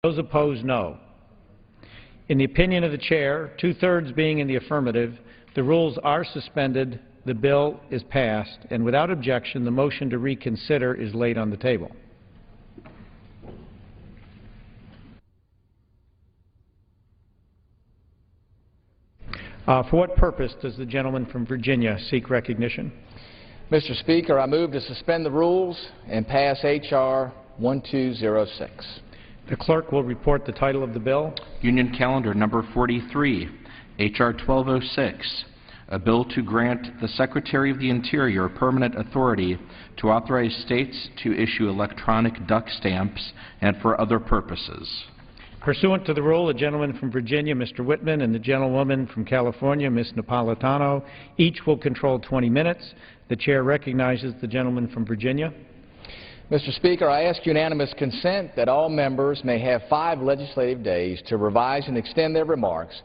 Those opposed, no. In the opinion of the Chair, two-thirds being in the affirmative, the rules are suspended, the bill is passed, and without objection, the motion to reconsider is laid on the table. For what purpose does the gentleman from Virginia seek recognition? Mr. Speaker, I move to suspend the rules and pass H.R. 1206. The clerk will report the title of the bill. Union Calendar number 43, H.R. 1206, a bill to grant the Secretary of the Interior permanent authority to authorize states to issue electronic duck stamps and for other purposes. Pursuant to the rule, the gentleman from Virginia, Mr. Whitman, and the gentlewoman from California, Ms. Napolitano, each will control 20 minutes. The Chair recognizes the gentleman from Virginia. Mr. Speaker, I ask unanimous consent that all members may have 5 legislative days to revise and extend their remarks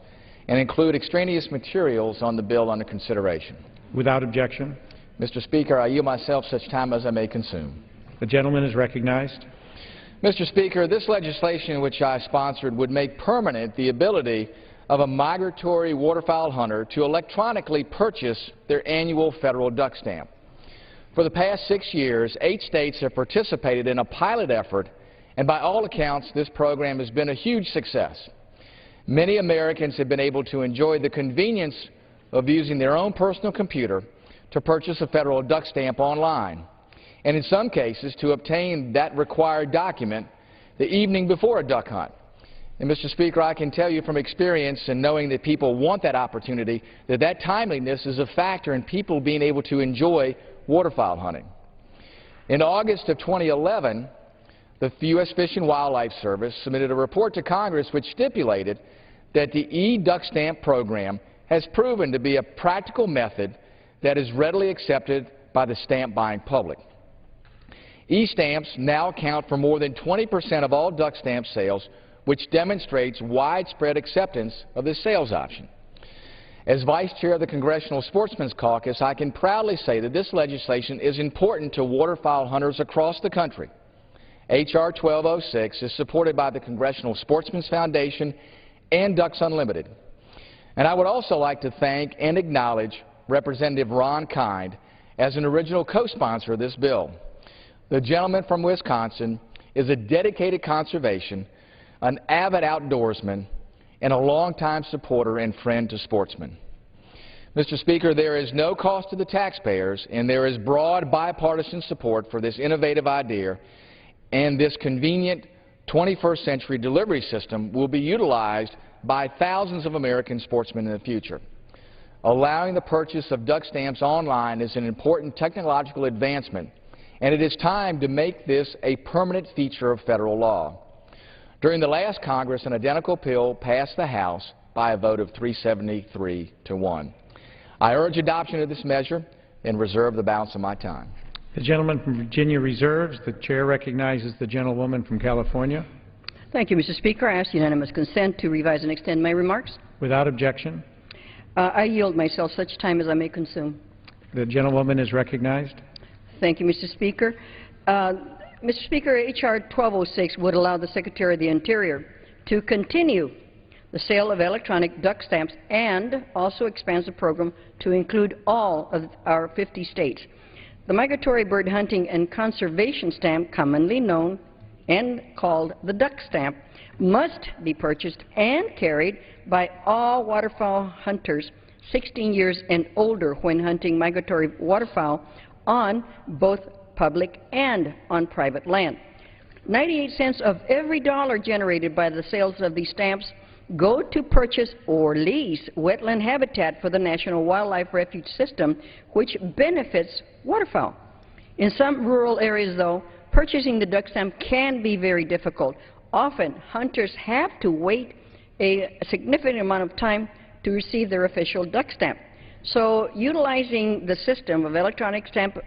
and include extraneous materials on the bill under consideration. Without objection. Mr. Speaker, I yield myself such time as I may consume. The gentleman is recognized. Mr. Speaker, this legislation which I sponsored would make permanent the ability of a migratory waterfowl hunter to electronically purchase their annual federal duck stamp. For the past 6 years, 8 states have participated in a pilot effort, and by all accounts, this program has been a huge success. Many Americans have been able to enjoy the convenience of using their own personal computer to purchase a federal duck stamp online, and in some cases to obtain that required document the evening before a duck hunt. And, Mr. Speaker, I can tell you from experience and knowing that people want that opportunity, that timeliness is a factor in people being able to enjoy waterfowl hunting. In August of 2011, the U.S. Fish and Wildlife Service submitted a report to Congress which stipulated that the e-duck stamp program has proven to be a practical method that is readily accepted by the stamp buying public. E-stamps now account for more than 20% of all duck stamp sales, which demonstrates widespread acceptance of this sales option. As Vice Chair of the Congressional Sportsmen's Caucus, I can proudly say that this legislation is important to waterfowl hunters across the country. H.R. 1206 is supported by the Congressional Sportsmen's Foundation and Ducks Unlimited. And I would also like to thank and acknowledge Representative Ron Kind as an original co-sponsor of this bill. The gentleman from Wisconsin is a dedicated conservation, an avid outdoorsman, and a longtime supporter and friend to sportsmen. Mr. Speaker, there is no cost to the taxpayers, and there is broad bipartisan support for this innovative idea, and this convenient 21st century delivery system will be utilized by thousands of American sportsmen in the future. Allowing the purchase of duck stamps online is an important technological advancement, and it is time to make this a permanent feature of federal law. During the last Congress, an identical bill passed the House by a vote of 373 to 1. I urge adoption of this measure and reserve the balance of my time. The gentleman from Virginia reserves. The Chair recognizes the gentlewoman from California. Thank you, Mr. Speaker. I ask unanimous consent to revise and extend my remarks. Without objection. I yield myself such time as I may consume. The gentlewoman is recognized. Thank you, Mr. Speaker. Mr. Speaker, H.R. 1206 would allow the Secretary of the Interior to continue the sale of electronic duck stamps and also expands the program to include all of our 50 states. The Migratory Bird Hunting and Conservation Stamp, commonly known and called the duck stamp, must be purchased and carried by all waterfowl hunters 16 years and older when hunting migratory waterfowl on both public and on private land. 98 cents of every dollar generated by the sales of these stamps go to purchase or lease wetland habitat for the National Wildlife Refuge System, which benefits waterfowl. In some rural areas, though, purchasing the duck stamp can be very difficult. Often, hunters have to wait a significant amount of time to receive their official duck stamp. So utilizing the system of electronic stamp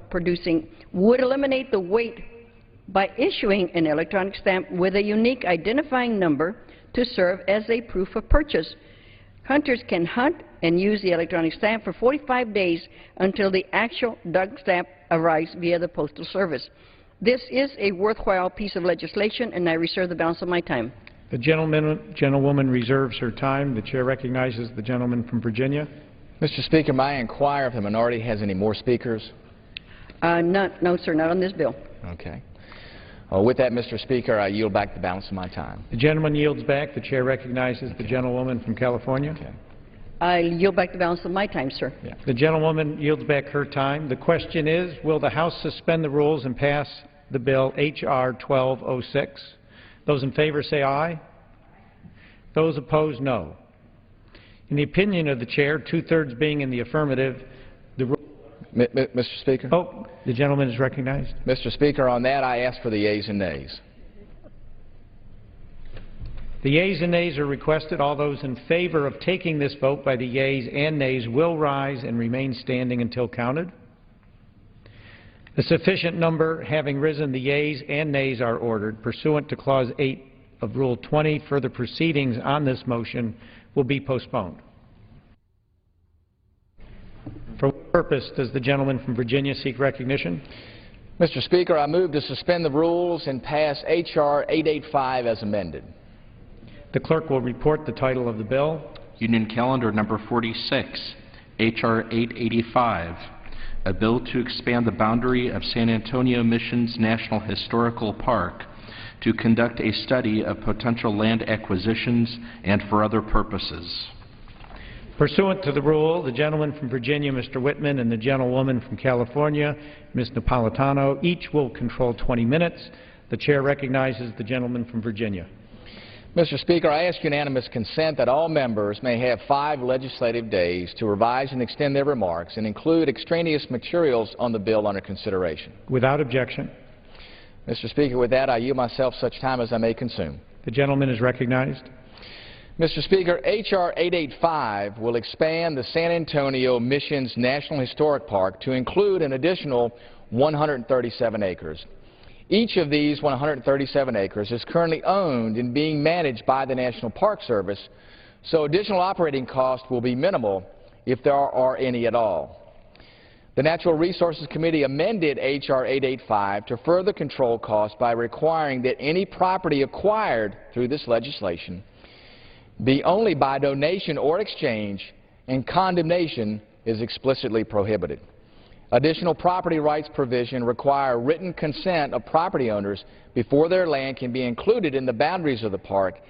producing would eliminate the wait by issuing an electronic stamp with a unique identifying number to serve as a proof of purchase. Hunters can hunt and use the electronic stamp for 45 days until the actual duck stamp arrives via the Postal Service. This is a worthwhile piece of legislation, and I reserve the balance of my time. The gentlewoman reserves her time. The chair recognizes the gentleman from Virginia. Mr. Speaker, may I inquire if the minority has any more speakers? No, sir, not on this bill. Okay. With that, Mr. Speaker, I yield back the balance of my time. The gentleman yields back. The chair recognizes the gentlewoman from California. Okay. I yield back the balance of my time, sir. Yeah. The gentlewoman yields back her time. The question is, will the House suspend the rules and pass the bill H.R. 1206? Those in favor say aye. Those opposed, no. In the opinion of the chair, two-thirds being in the affirmative, the rule... Mr. Speaker? Oh, the gentleman is recognized. Mr. Speaker, on that I ask for the yeas and nays. The yeas and nays are requested. All those in favor of taking this vote by the yeas and nays will rise and remain standing until counted. A sufficient number having risen, the yeas and nays are ordered. Pursuant to Clause 8 of Rule 20, further proceedings on this motion will be postponed. For what purpose does the gentleman from Virginia seek recognition? Mr. Speaker, I move to suspend the rules and pass H.R. 885 as amended. The clerk will report the title of the bill. Union Calendar Number 46, H.R. 885, a bill to expand the boundary of San Antonio Missions National Historical Park to conduct a study of potential land acquisitions and for other purposes. Pursuant to the rule, the gentleman from Virginia, Mr. Whitman, and the gentlewoman from California, Ms. Napolitano, each will control 20 minutes. The chair recognizes the gentleman from Virginia. Mr. Speaker, I ask unanimous consent that all members may have 5 legislative days to revise and extend their remarks and include extraneous materials on the bill under consideration. Without objection. Mr. Speaker, with that, I yield myself such time as I may consume. The gentleman is recognized. Mr. Speaker, H.R. 885 will expand the San Antonio Missions National Historic Park to include an additional 137 acres. Each of these 137 acres is currently owned and being managed by the National Park Service, so additional operating costs will be minimal if there are any at all. The Natural Resources Committee amended H.R. 885 to further control costs by requiring that any property acquired through this legislation be only by donation or exchange, and condemnation is explicitly prohibited. Additional property rights provision require written consent of property owners before their land can be included in the boundaries of the park,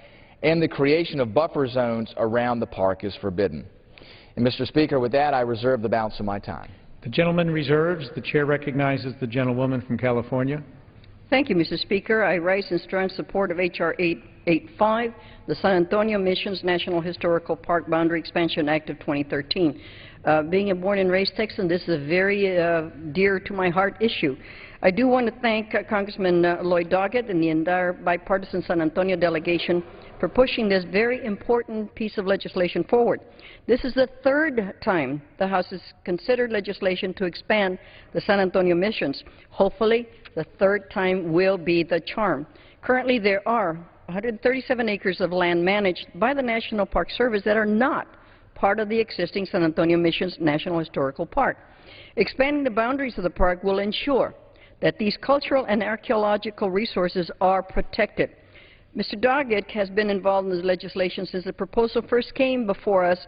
and the creation of buffer zones around the park is forbidden. And Mr. Speaker, with that, I reserve the balance of my time. The gentleman reserves. The chair recognizes the gentlewoman from California. Thank you, Mr. Speaker. I rise in strong support of H.R. 885, the San Antonio Missions National Historical Park Boundary Expansion Act of 2013. Being a born and raised Texan, this is a very dear to my heart issue. I do want to thank Congressman Lloyd Doggett and the entire bipartisan San Antonio delegation for pushing this very important piece of legislation forward. This is the 3rd time the House has considered legislation to expand the San Antonio Missions. Hopefully, the 3rd time will be the charm. Currently, there are 137 acres of land managed by the National Park Service that are not part of the existing San Antonio Missions National Historical Park. Expanding the boundaries of the park will ensure that these cultural and archaeological resources are protected. Mr. Doggett has been involved in this legislation since the proposal first came before us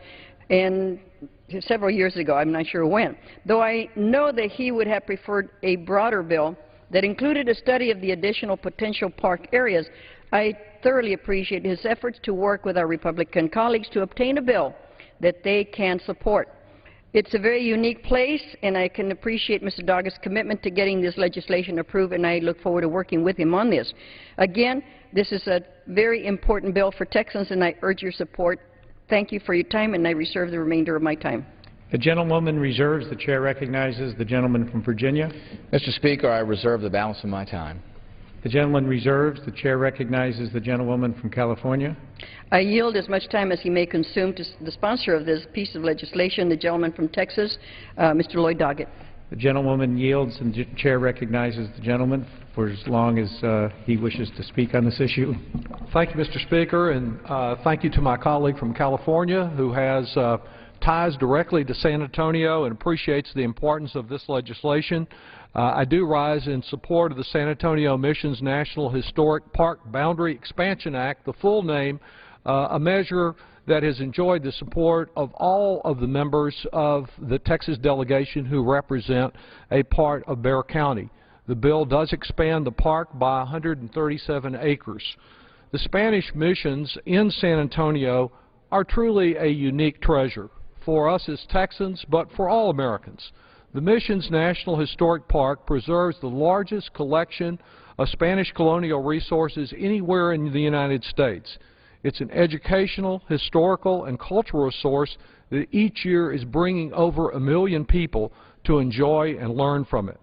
several years ago. I'm not sure when. Though I know that he would have preferred a broader bill that included a study of the additional potential park areas, I thoroughly appreciate his efforts to work with our Republican colleagues to obtain a bill that they can support. It's a very unique place, and I can appreciate Mr. Doggett's commitment to getting this legislation approved, and I look forward to working with him on this. Again, this is a very important bill for Texans, and I urge your support. Thank you for your time, and I reserve the remainder of my time. The gentlewoman reserves. The chair recognizes the gentleman from Virginia. Mr. Speaker, I reserve the balance of my time. The gentleman reserves. The chair recognizes the gentlewoman from California. I yield as much time as he may consume to the sponsor of this piece of legislation, the gentleman from Texas, Mr. Lloyd Doggett. The gentlewoman yields, and the chair recognizes the gentleman for as long as he wishes to speak on this issue. Thank you, Mr. Speaker, and thank you to my colleague from California who has ties directly to San Antonio and appreciates the importance of this legislation. I do rise in support of the San Antonio Missions National Historic Park Boundary Expansion Act, the full name, a measure that has enjoyed the support of all of the members of the Texas delegation who represent a part of Bexar County. The bill does expand the park by 137 acres. The Spanish missions in San Antonio are truly a unique treasure for us as Texans, but for all Americans. The Missions National Historic Park preserves the largest collection of Spanish colonial resources anywhere in the United States. It's an educational, historical, and cultural source that each year is bringing over 1 million people to enjoy and learn from it.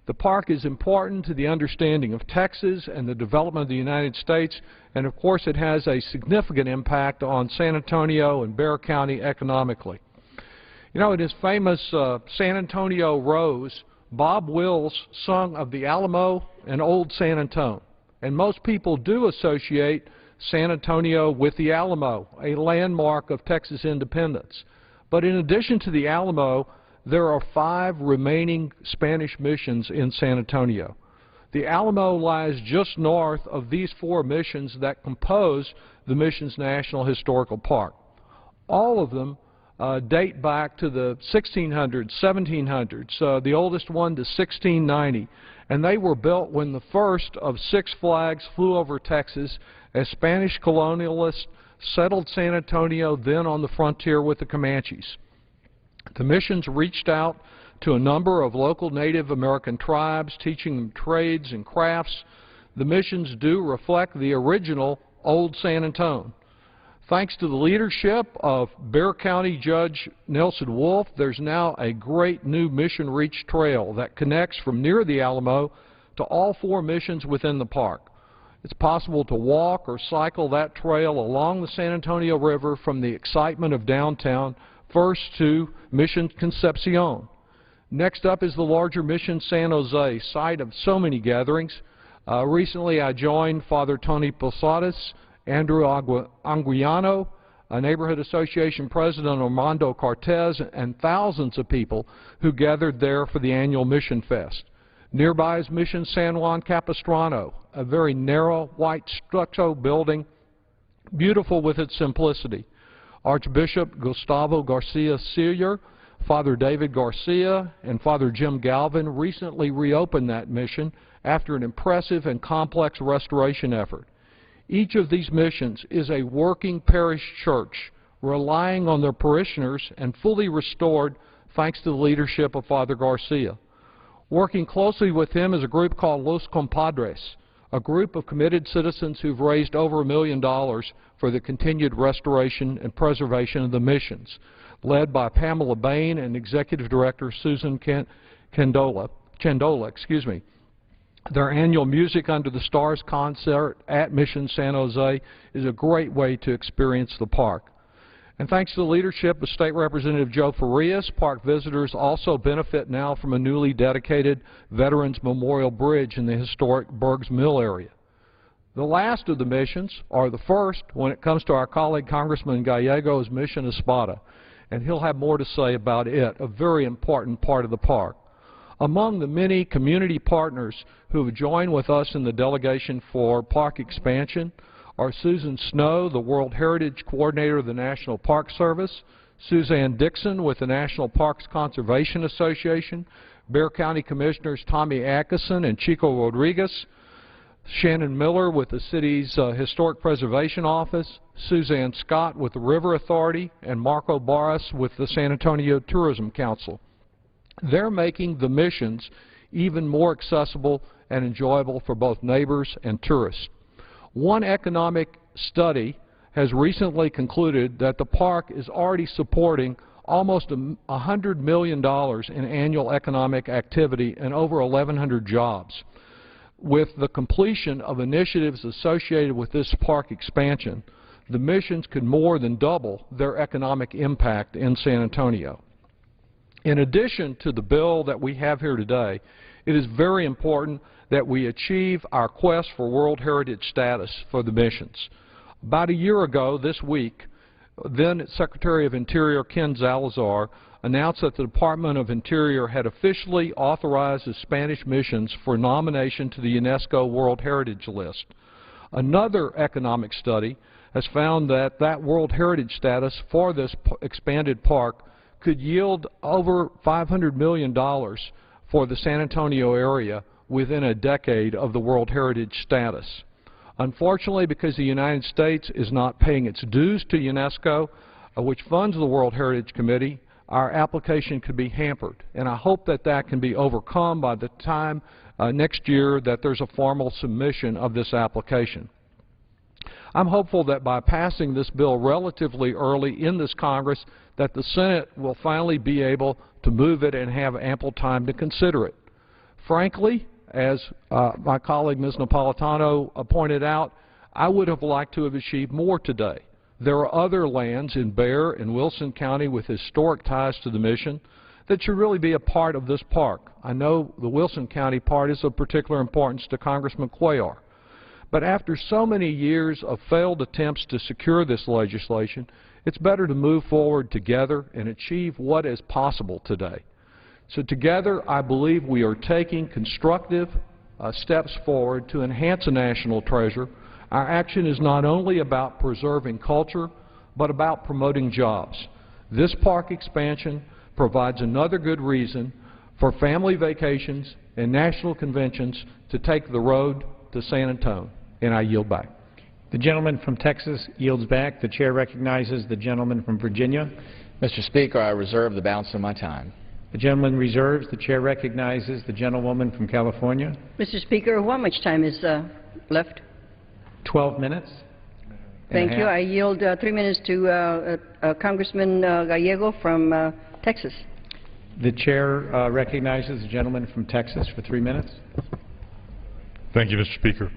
The park is important to the understanding of Texas and the development of the United States, and of course it has a significant impact on San Antonio and Bexar County economically. You know, in his famous San Antonio Rose, Bob Wills sung of the Alamo and Old San Antone, and most people do associate San Antonio with the Alamo, a landmark of Texas independence. But in addition to the Alamo, there are 5 remaining Spanish missions in San Antonio. The Alamo lies just north of these 4 missions that compose the Missions National Historical Park. All of them date back to the 1600s, 1700s, the oldest one to 1690, and they were built when the first of 6 flags flew over Texas as Spanish colonialists settled San Antonio, then on the frontier with the Comanches. The missions reached out to a number of local Native American tribes, teaching them trades and crafts. The missions do reflect the original Old San Antone. Thanks to the leadership of Bexar County Judge Nelson Wolf, there's now a great new Mission Reach trail that connects from near the Alamo to all 4 missions within the park. It's possible to walk or cycle that trail along the San Antonio River from the excitement of downtown first to Mission Concepcion. Next up is the larger Mission San Jose, site of so many gatherings. Recently I joined Father Tony Posadas, Andrew Anguiano, a neighborhood association president Armando Cortez, and thousands of people who gathered there for the annual Mission Fest. Nearby is Mission San Juan Capistrano, a very narrow white stucco building, beautiful with its simplicity. Archbishop Gustavo Garcia Siller, Father David Garcia, and Father Jim Galvin recently reopened that mission after an impressive and complex restoration effort. Each of these missions is a working parish church, relying on their parishioners and fully restored thanks to the leadership of Father Garcia. Working closely with him is a group called Los Compadres, a group of committed citizens who've raised over $1 million for the continued restoration and preservation of the missions, led by Pamela Bain and Executive Director Susan Chandola. Their annual Music Under the Stars concert at Mission San Jose is a great way to experience the park. And thanks to the leadership of State Representative Joe Farias, park visitors also benefit now from a newly dedicated Veterans Memorial Bridge in the historic Bergs Mill area. The last of the missions, or the first when it comes to our colleague Congressman Gallego, is Mission Espada, and he'll have more to say about it, a very important part of the park. Among the many community partners who have joined with us in the delegation for park expansion are Susan Snow, the World Heritage Coordinator of the National Park Service, Suzanne Dixon with the National Parks Conservation Association, Bexar County Commissioners Tommy Atkinson and Chico Rodriguez, Shannon Miller with the city's Historic Preservation Office, Suzanne Scott with the River Authority, and Marco Barras with the San Antonio Tourism Council. They're making the missions even more accessible and enjoyable for both neighbors and tourists. One economic study has recently concluded that the park is already supporting almost $100 million in annual economic activity and over 1,100 jobs. With the completion of initiatives associated with this park expansion, the missions could more than double their economic impact in San Antonio. In addition to the bill that we have here today, it is very important that we achieve our quest for World Heritage status for the missions. About a year ago this week, then Secretary of Interior Ken Salazar announced that the Department of Interior had officially authorized the Spanish missions for nomination to the UNESCO World Heritage List. Another economic study has found that World Heritage status for this expanded park could yield over $500 million for the San Antonio area within a decade of the World Heritage status. Unfortunately, because the United States is not paying its dues to UNESCO, which funds the World Heritage Committee, our application could be hampered. And I hope that that can be overcome by the time next year that there's a formal submission of this application. I'm hopeful that by passing this bill relatively early in this Congress, that the Senate will finally be able to move it and have ample time to consider it. Frankly, as my colleague Ms. Napolitano pointed out, I would have liked to have achieved more today. There are other lands in Bexar and Wilson County with historic ties to the mission that should really be a part of this park. I know the Wilson County part is of particular importance to Congressman Cuellar. But after so many years of failed attempts to secure this legislation, it's better to move forward together and achieve what is possible today. So together, I believe we are taking constructive steps forward to enhance a national treasure. Our action is not only about preserving culture, but about promoting jobs. This park expansion provides another good reason for family vacations and national conventions to take the road to San Antonio. And I yield back. The gentleman from Texas yields back. The chair recognizes the gentleman from Virginia. Mr. Speaker, I reserve the balance of my time. The gentleman reserves. The chair recognizes the gentlewoman from California. Mr. Speaker, how much time is left? 12 minutes. Thank you. I yield 3 minutes to Congressman Gallego from Texas. The chair recognizes the gentleman from Texas for 3 minutes. Thank you, Mr. Speaker.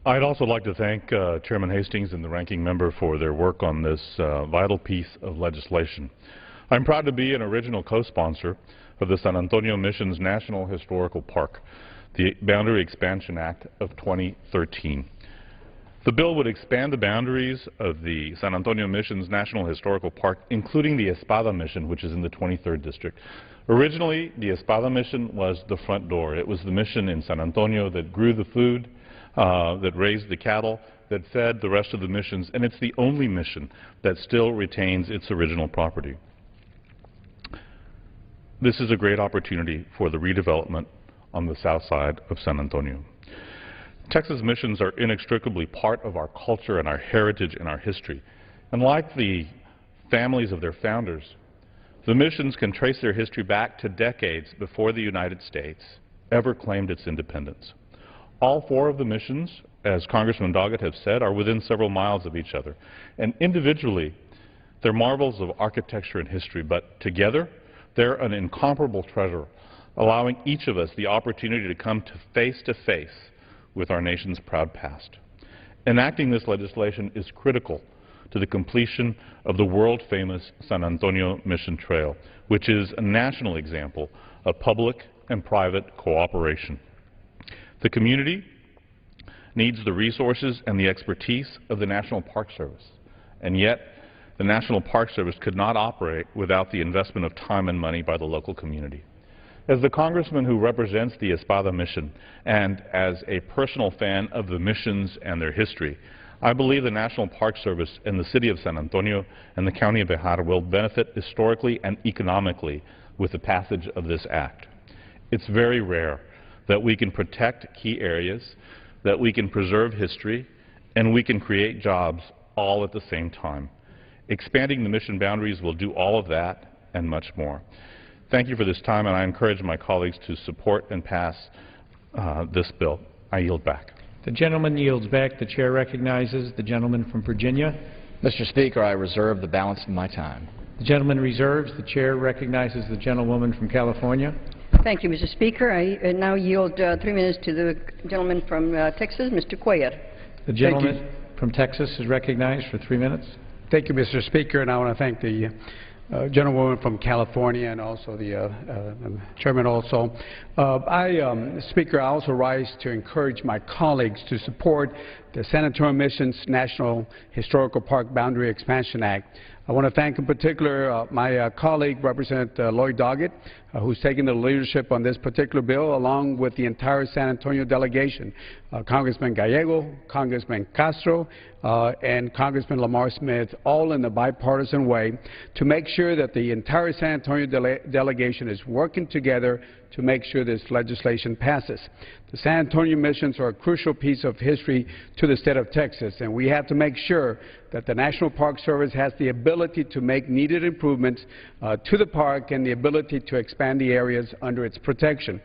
I'd also like to thank Chairman Hastings and the ranking member for their work on this vital piece of legislation. I'm proud to be an original co-sponsor of the San Antonio Missions National Historical Park, the Boundary Expansion Act of 2013. The bill would expand the boundaries of the San Antonio Missions National Historical Park, including the Espada Mission, which is in the 23rd District. Originally, the Espada Mission was the front door. It was the mission in San Antonio that grew the food, that raised the cattle, that fed the rest of the missions, and it's the only mission that still retains its original property. This is a great opportunity for the redevelopment on the south side of San Antonio. Texas missions are inextricably part of our culture and our heritage and our history. And like the families of their founders, the missions can trace their history back to decades before the United States ever claimed its independence. All four of the missions, as Congressman Doggett has said, are within several miles of each other. And individually, they're marvels of architecture and history, but together, they're an incomparable treasure, allowing each of us the opportunity to come face with our nation's proud past. Enacting this legislation is critical to the completion of the world-famous San Antonio Mission Trail, which is a national example of public and private cooperation. The community needs the resources and the expertise of the National Park Service, and yet the National Park Service could not operate without the investment of time and money by the local community. As the congressman who represents the Espada Mission, and as a personal fan of the missions and their history, I believe the National Park Service and the City of San Antonio and the County of Bexar will benefit historically and economically with the passage of this act. It's very rare that we can protect key areas, that we can preserve history, and we can create jobs all at the same time. Expanding the mission boundaries will do all of that and much more. Thank you for this time, and I encourage my colleagues to support and pass this bill. I yield back. The gentleman yields back. The chair recognizes the gentleman from Virginia. Mr. Speaker, I reserve the balance of my time. The gentleman reserves. The chair recognizes the gentlewoman from California. Thank you, Mr. Speaker. I now yield 3 minutes to the gentleman from Texas, Mr. Cuellar. The gentleman from Texas is recognized for 3 minutes. Thank you, Mr. Speaker, and I want to thank the gentlewoman from California and also the chairman also. Speaker, I also rise to encourage my colleagues to support the San Antonio Missions National Historical Park Boundary Expansion Act. I want to thank in particular my colleague, Representative Lloyd Doggett, who's taken the leadership on this particular bill, along with the entire San Antonio delegation, Congressman Gallego, Congressman Castro, and Congressman Lamar Smith, all in a bipartisan way to make sure that the entire San Antonio delegation is working together to make sure this legislation passes. The San Antonio missions are a crucial piece of history to the state of Texas, and we have to make sure that the National Park Service has the ability to make needed improvements to the park and the ability to expand the areas under its protection.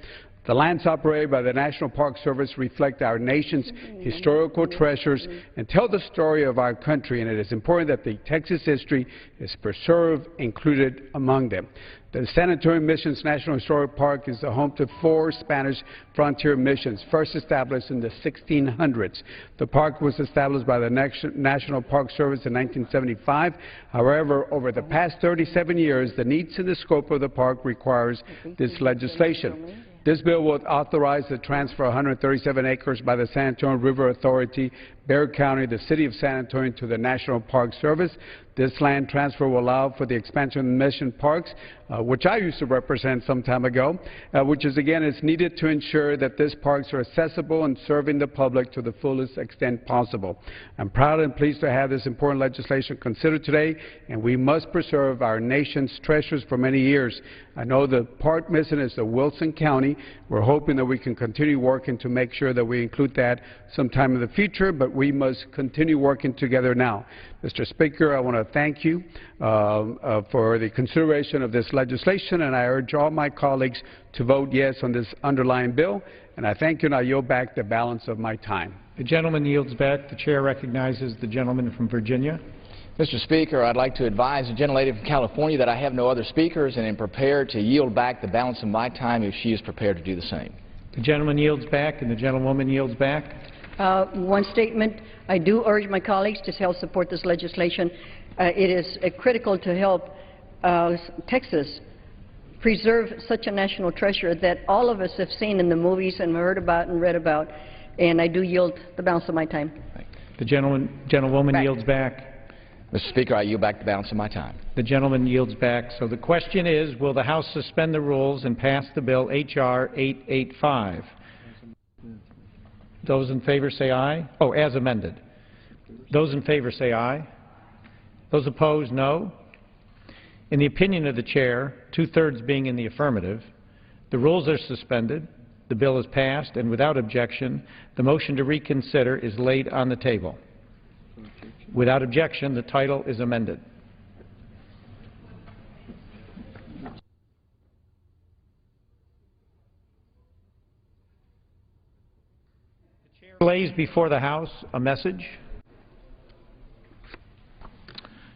The lands operated by the National Park Service reflect our nation's historical treasures and tell the story of our country, and it is important that the Texas history is preserved, included among them. The San Antonio Missions National Historic Park is the home to 4 Spanish frontier missions, first established in the 1600s. The park was established by the National Park Service in 1975. However, over the past 37 years, the needs and the scope of the park requires this legislation. This bill will authorize the transfer of 137 acres by the San Antonio River Authority, Bexar County, the City of San Antonio, to the National Park Service. This land transfer will allow for the expansion of mission parks, which I used to represent some time ago, which is, again, is needed to ensure that these parks are accessible and serving the public to the fullest extent possible. I'm proud and pleased to have this important legislation considered today, and we must preserve our nation's treasures for many years. I know the part missing is the Wilson County. We're hoping that we can continue working to make sure that we include that sometime in the future, but we must continue working together now. Mr. Speaker, I want to thank you for the consideration of this legislation, and I urge all my colleagues to vote yes on this underlying bill. And I thank you, and I yield back the balance of my time. The gentleman yields back. The chair recognizes the gentleman from Virginia. Mr. Speaker, I'd like to advise the gentlelady from California that I have no other speakers and am prepared to yield back the balance of my time if she is prepared to do the same. The gentleman yields back, and the gentlewoman yields back. One statement. I do urge my colleagues to help support this legislation. It is critical to help Texas preserve such a national treasure that all of us have seen in the movies and heard about and read about. And I do yield the balance of my time. The gentlewoman yields back. Mr. Speaker, I yield back the balance of my time. The gentleman yields back. So the question is, will the House suspend the rules and pass the bill H.R. 885? Those in favor say aye. Oh, as amended. Those in favor say aye. Those opposed, no. In the opinion of the chair, 2/3 being in the affirmative, the rules are suspended, the bill is passed, and without objection, the motion to reconsider is laid on the table. Without objection, the title is amended. The chair lays before the House a message.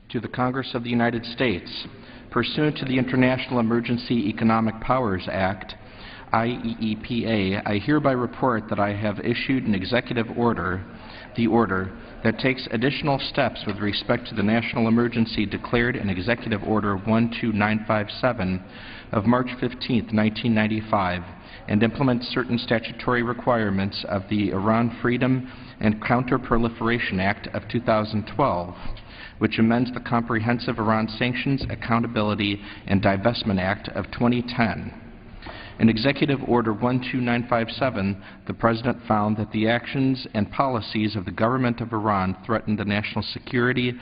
To the Congress of the United States, pursuant to the International Emergency Economic Powers Act, IEEPA, I hereby report that I have issued an executive order, the order that takes additional steps with respect to the national emergency declared in Executive Order 12957 of March 15, 1995, and implements certain statutory requirements of the Iran Freedom and Counter-Proliferation Act of 2012, which amends the Comprehensive Iran Sanctions, Accountability, and Divestment Act of 2010. In Executive Order 12957, the President found that the actions and policies of the government of Iran threatened the national security,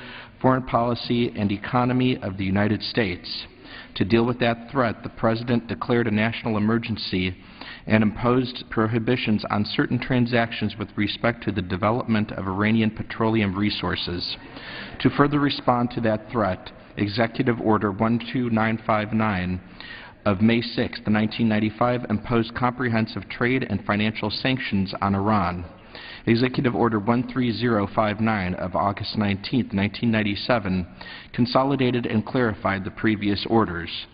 foreign policy, and economy of the United States. To deal with that threat, the President declared a national emergency and imposed prohibitions on certain transactions with respect to the development of Iranian petroleum resources. To further respond to that threat, Executive Order 12959 of May 6, 1995 imposed comprehensive trade and financial sanctions on Iran. Executive Order 13059 of August 19, 1997 consolidated and clarified the previous orders.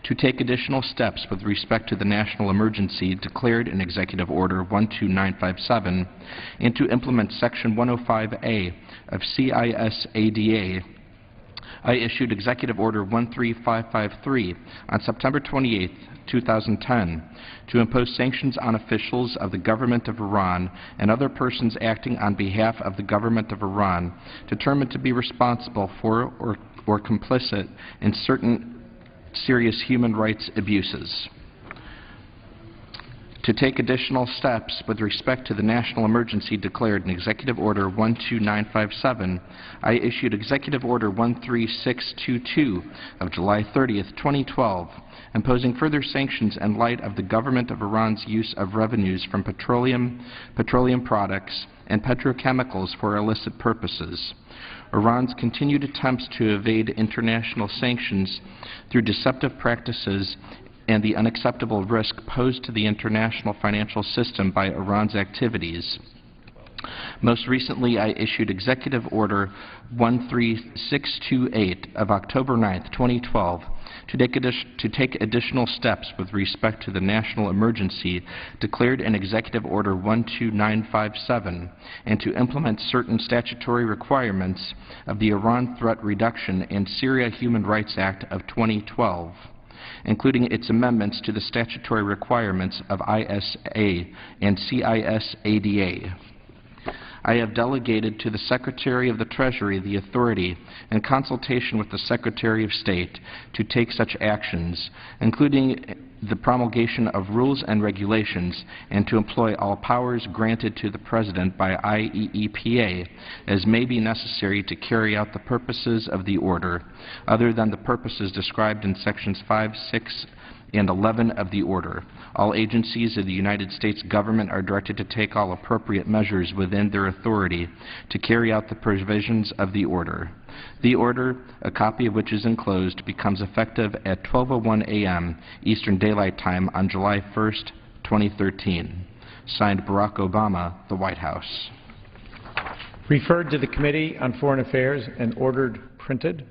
To take additional steps with respect to the national emergency declared in Executive Order 12957 and to implement Section 105A of CISADA I issued Executive Order 13553 on September 28, 2010, to impose sanctions on officials of the government of Iran and other persons acting on behalf of the government of Iran determined to be responsible for or complicit in certain serious human rights abuses. To take additional steps with respect to the national emergency declared in Executive Order 12957, I issued Executive Order 13622 of July 30, 2012, imposing further sanctions in light of the government of Iran's use of revenues from petroleum products, and petrochemicals for illicit purposes. Iran's continued attempts to evade international sanctions through deceptive practices and the unacceptable risk posed to the international financial system by Iran's activities. Most recently, I issued Executive Order 13628 of October 9, 2012, to take additional steps with respect to the national emergency declared in Executive Order 12957 and to implement certain statutory requirements of the Iran Threat Reduction and Syria Human Rights Act of 2012, including its amendments to the statutory requirements of ISA and CISADA. I have delegated to the Secretary of the Treasury the authority, in consultation with the Secretary of State, to take such actions, including the promulgation of rules and regulations, and to employ all powers granted to the President by IEEPA as may be necessary to carry out the purposes of the order, other than the purposes described in Sections 5, 6, and 11 of the order. All agencies of the United States government are directed to take all appropriate measures within their authority to carry out the provisions of the order. The order, a copy of which is enclosed, becomes effective at 12:01 a.m. Eastern Daylight Time on July 1, 2013. Signed, Barack Obama, the White House. Referred to the Committee on Foreign Affairs and ordered printed.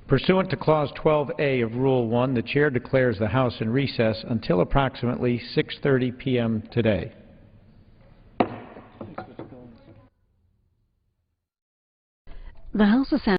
Pursuant to Clause 12A of Rule 1, the Chair declares the House in recess until approximately 6:30 p.m. today. The House of